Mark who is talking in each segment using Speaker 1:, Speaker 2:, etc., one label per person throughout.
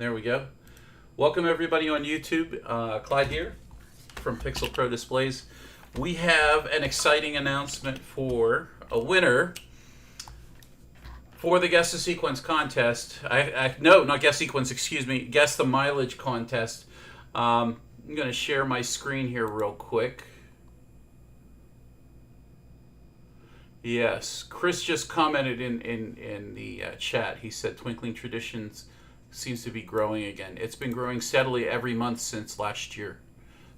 Speaker 1: There we go. Welcome everybody on YouTube. Clyde here from Pixel Pro Displays. We have an exciting announcement for a winner for the Guess the Sequence contest. No, not Guess Sequence, excuse me. Guess the Mileage contest. I'm going to share my screen here real quick. Yes, Chris just commented in the chat. He said Twinkling Traditions seems to be growing again. It's been growing steadily every month since last year.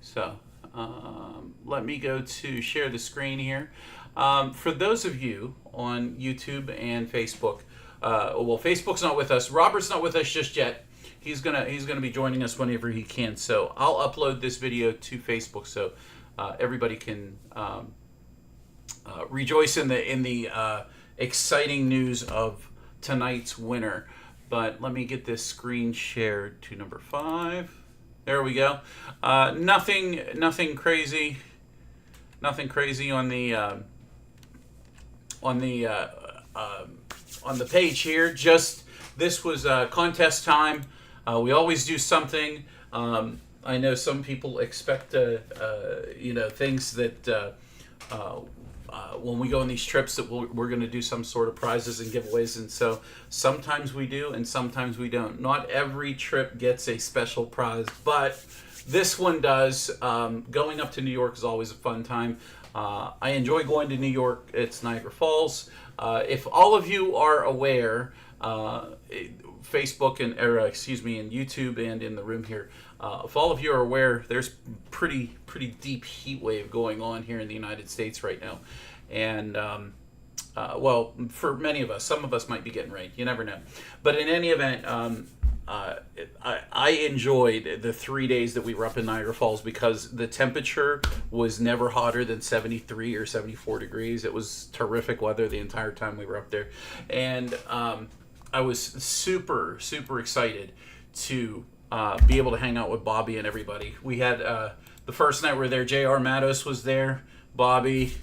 Speaker 1: So let me go to share the screen here. For those of you on YouTube and Facebook, well, Facebook's not with us. Robert's not with us just yet. He's gonna be joining us whenever he can. So I'll upload this video to Facebook so everybody can rejoice in the exciting news of tonight's winner. But let me get this screen shared to number 5. There we go. Nothing crazy. Nothing crazy on the page here. Just this was contest time. We always do something. I know some people expect things that when we go on these trips that we're going to do some sort of prizes and giveaways, and so sometimes we do and sometimes we don't. Not every trip gets a special prize, but this one does. Going up to New York is always a fun time. I enjoy going to New York. It's Niagara Falls. If all of you are aware, Facebook and and YouTube and in the room here, if all of you are aware, there's pretty deep heat wave going on here in the United States right now, and well, for many of us, some of us might be getting rain. You never know. But in any event, I enjoyed the 3 days that we were up in Niagara Falls because the temperature was never hotter than 73 or 74 degrees. It was terrific weather the entire time we were up there, and I was super excited to be able to hang out with Bobby and everybody. We had the first night we were there, J.R. Matos was there, Bobby,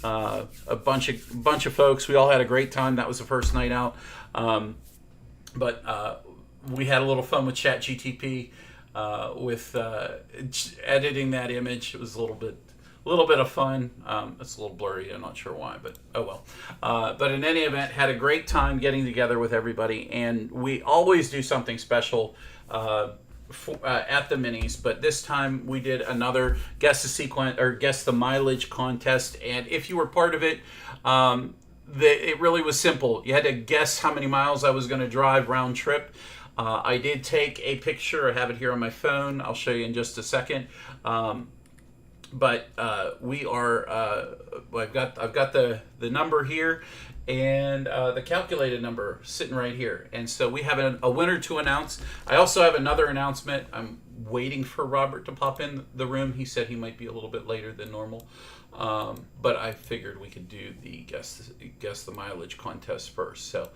Speaker 1: a bunch of folks. We all had a great time. That was the first night out. But we had a little fun with ChatGTP with editing that image. It was a little bit of fun. It's a little blurry. I'm not sure why, but oh well. But in any event, had a great time getting together with everybody, and we always do something special at the minis. But this time we did another Guess the Sequence or Guess the Mileage contest, and if you were part of it, it really was simple. You had to guess how many miles I was going to drive round trip. I did take a picture. I have it here on my phone. I'll show you in just a second. But we are. I've got the number here, and the calculated number sitting right here. And so we have a winner to announce. I also have another announcement. I'm waiting for Robert to pop in the room. He said he might be a little bit later than normal, but I figured we could do the guess the mileage contest first. So.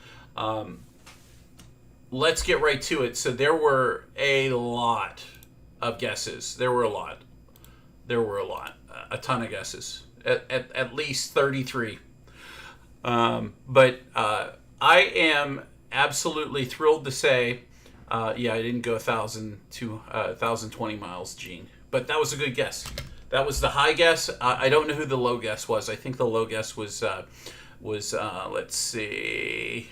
Speaker 1: Let's get right to it. So there were a lot of guesses. There were a lot. A ton of guesses. At least 33. But I am absolutely thrilled to say, yeah, I didn't go 1,020 miles, Gene. But that was a good guess. That was the high guess. I don't know who the low guess was. I think the low guess was let's see.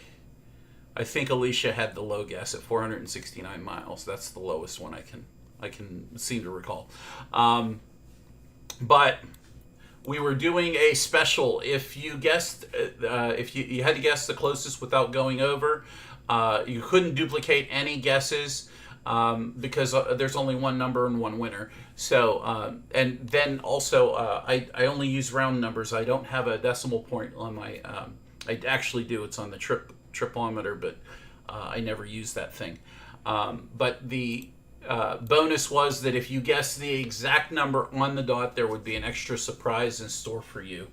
Speaker 1: I think Alicia had the low guess at 469 miles. That's the lowest one I can seem to recall. But we were doing a special. If you guessed, if you had to guess the closest without going over, you couldn't duplicate any guesses because there's only one number and one winner. So, and then also, I only use round numbers. I don't have a decimal point on my. I actually do. It's on the tripometer, but I never use that thing. But the bonus was that if you guessed the exact number on the dot, there would be an extra surprise in store for you.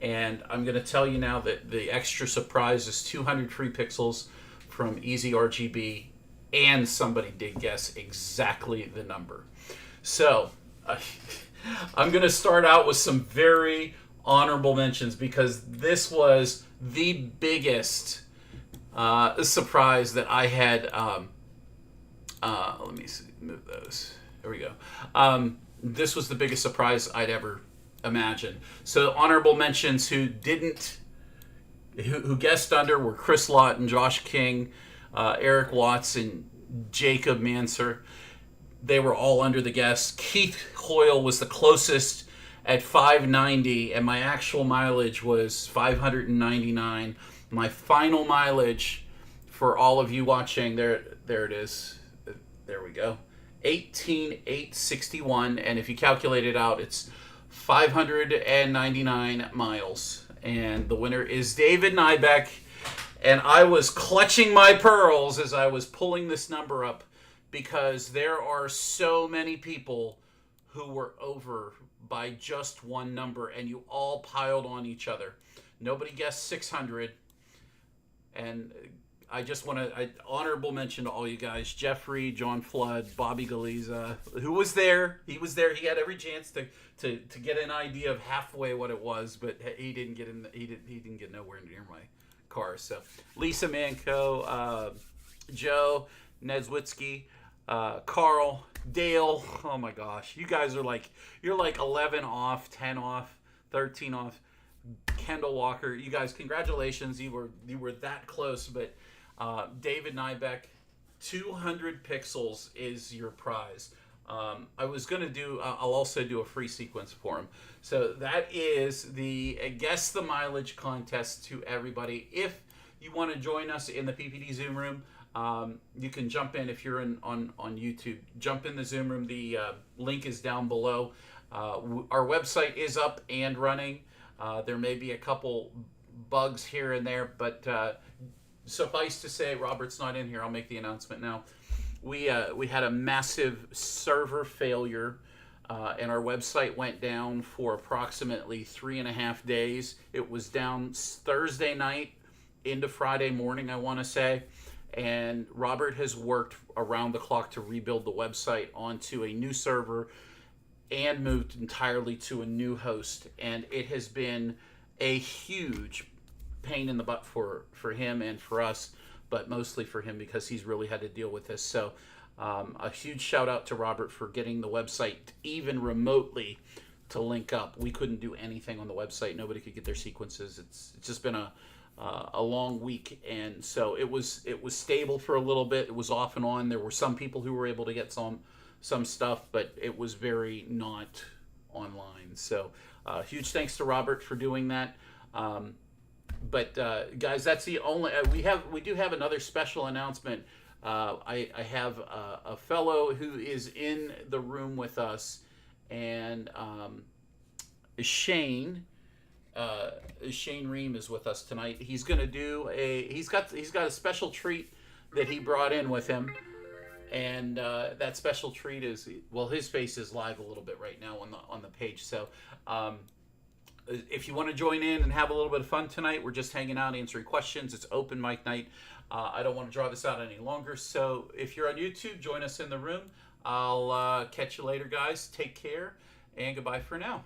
Speaker 1: And I'm going to tell you now that the extra surprise is 200 free pixels from Easy RGB, and somebody did guess exactly the number. So I'm going to start out with some very honorable mentions because this was the biggest surprise that I had Let me see, move those. There we go. This was the biggest surprise I'd ever imagined. So honorable mentions who guessed under were Chris Lawton, Josh King, Eric Watson, Jacob Manser. They were all under the guess. Keith Hoyle was the closest at 590, and my actual mileage was 599. My final mileage for all of you watching, there it is. There we go. 18,861, and if you calculate it out, it's 599 miles. And the winner is David Nybeck. And I was clutching my pearls as I was pulling this number up, because there are so many people who were over by just one number, and you all piled on each other. Nobody guessed 600. And I just want to honorable mention to all you guys: Jeffrey, John Flood, Bobby Galiza, who was there. He was there. He had every chance to get an idea of halfway what it was, but he didn't get in. He didn't get nowhere near my car. So Lisa Manco, Joe Neswitzky, Carl, Dale. Oh my gosh, you guys are you're like 11 off, 10 off, 13 off. Kendall Walker, you guys, congratulations. You were that close, but David Nybeck, 200 pixels is your prize. I was going to do, I'll also do a free sequence for him. So that is the Guess the Mileage contest to everybody. If you want to join us in the PPD Zoom room, you can jump in if you're on YouTube. Jump in the Zoom room. The link is down below. Our website is up and running. There may be a couple bugs here and there, but suffice to say, Robert's not in here. I'll make the announcement now. We had a massive server failure, and our website went down for approximately 3.5 days. It was down Thursday night into Friday morning, I want to say, and Robert has worked around the clock to rebuild the website onto a new server and moved entirely to a new host, and it has been a huge pain in the butt for him and for us, but mostly for him because he's really had to deal with this. So a huge shout out to Robert for getting the website even remotely to link up. We couldn't do anything on the website. Nobody could get their sequences. It's just been a long week, and so it was stable for a little bit. It was off and on. There were some people who were able to get some stuff, but it was very not online. So huge thanks to Robert for doing that. But guys, that's the only we do have another special announcement. I have a fellow who is in the room with us, and Shane Ream is with us tonight. He's going to do he's got a special treat that he brought in with him. And that special treat is, well, his face is live a little bit right now on the page. So if you want to join in and have a little bit of fun tonight, we're just hanging out answering questions. It's open mic night. I don't want to draw this out any longer. So if you're on YouTube, join us in the room. I'll catch you later, guys. Take care, and goodbye for now.